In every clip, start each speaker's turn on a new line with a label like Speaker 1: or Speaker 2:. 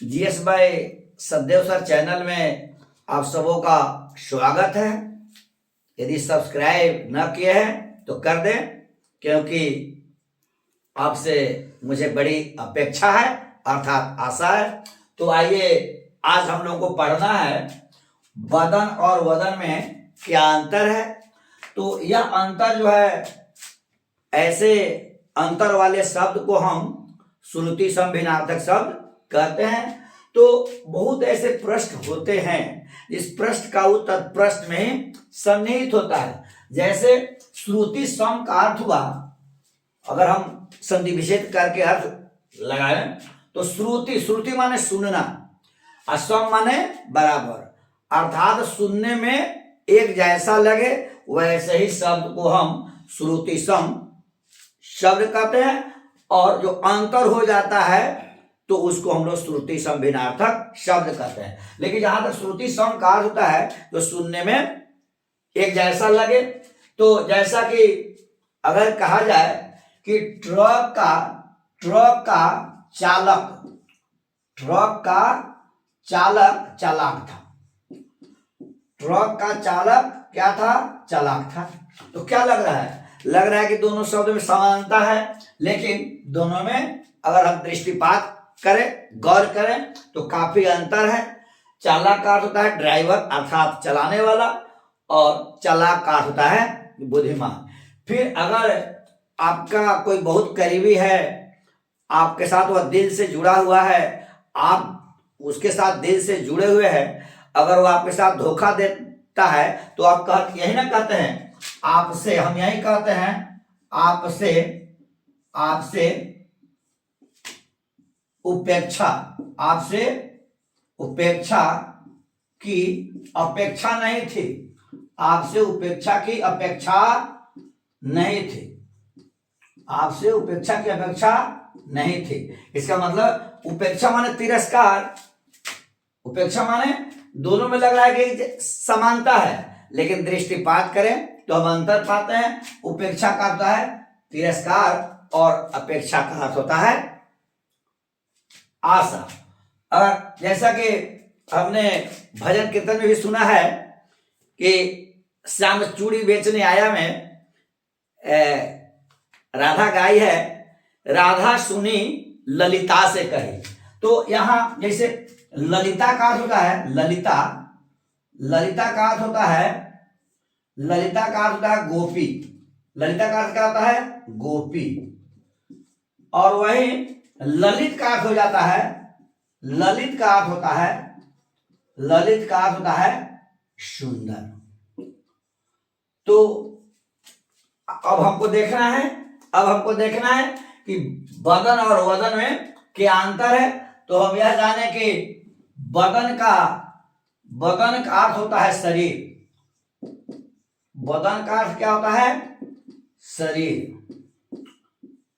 Speaker 1: GS bye सददेव sir channel में आप सबों का स्वागत है। यदि सब्सक्राइब न किए हैं तो कर दें, क्योंकि आपसे मुझे बड़ी अपेक्षा है अर्थात आशा है। तो आइए आज हम लोगों को पढ़ना है बदन और वदन में क्या अंतर है। तो यह अंतर जो है, ऐसे अंतर वाले शब्द को हम श्रुति सम भिन्नार्थक शब्द कहते हैं। तो बहुत ऐसे प्रश्न होते हैं इस प्रश्न का उत्तर प्रश्न में सन्निहित होता है। जैसे श्रुति सम का अर्थ हुआ, अगर हम संधि विच्छेद करके अर्थ लगाएं तो श्रुति, श्रुति माने सुनना, असम माने बराबर, अर्थात सुनने में एक जैसा लगे वैसे ही शब्द को हम श्रुति सम शब्द कहते हैं। और जो अंतर हो जाता है तो उसको हम लोग श्रुति सम भिन्नार्थक शब्द कहते हैं। लेकिन जहां तक श्रुति सम का अर्थ होता है तो सुनने में एक जैसा लगे। तो जैसा कि अगर कहा जाए कि ट्रक का चालक चालाक था, ट्रक का चालक क्या था? चालाक था। तो क्या लग रहा है? लग रहा है कि दोनों शब्द में समानता है, लेकिन दोनों में अगर हम दृष्टिपात करें, गौर करें तो काफी अंतर है। चालाक का अर्थ होता है ड्राइवर अर्थात चलाने वाला, और चालाक का अर्थ होता है बुद्धिमान। फिर अगर आपका कोई बहुत करीबी है, आपके साथ वह दिल से जुड़ा हुआ है, आप उसके साथ दिल से जुड़े हुए हैं, अगर वो आपके साथ धोखा देता है तो आप यही ना कहते हैं आपसे, हम यही कहते हैं आपसे उपेक्षा की अपेक्षा नहीं थी, आपसे उपेक्षा की अपेक्षा नहीं थी, आपसे उपेक्षा की अपेक्षा नहीं थी। इसका मतलब उपेक्षा माने तिरस्कार, उपेक्षा माने दोनों में लग रहा है कि समानता है, लेकिन दृष्टिपात करें तो हम अंतर पाते हैं। उपेक्षा का अर्थ है तिरस्कार और अपेक्षा का अर्थ होता है आशा। और जैसा कि हमने भजन कीर्तन में भी सुना है कि श्याम चूड़ी बेचने आया में राधा गाई है, राधा सुनी ललिता से कही। तो यहां जैसे ललिता का अर्थ होता है ललिता का अर्थ होता है गोपी, ललिता का अर्थ क्या होता है? गोपी। और वही ललित का अर्थ हो जाता है, ललित का अर्थ होता है सुंदर। तो अब हमको देखना है कि बदन और वदन में क्या अंतर है। तो हम यह जाने कि बदन का अर्थ होता है शरीर, बदन का अर्थ क्या होता है? शरीर,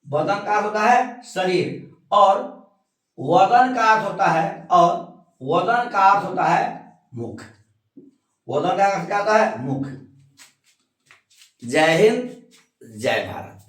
Speaker 1: बदन का अर्थ होता है शरीर, और वदन का अर्थ होता है मुख, वदन का अर्थ क्या होता है? मुख। जय हिंद, जय भारत।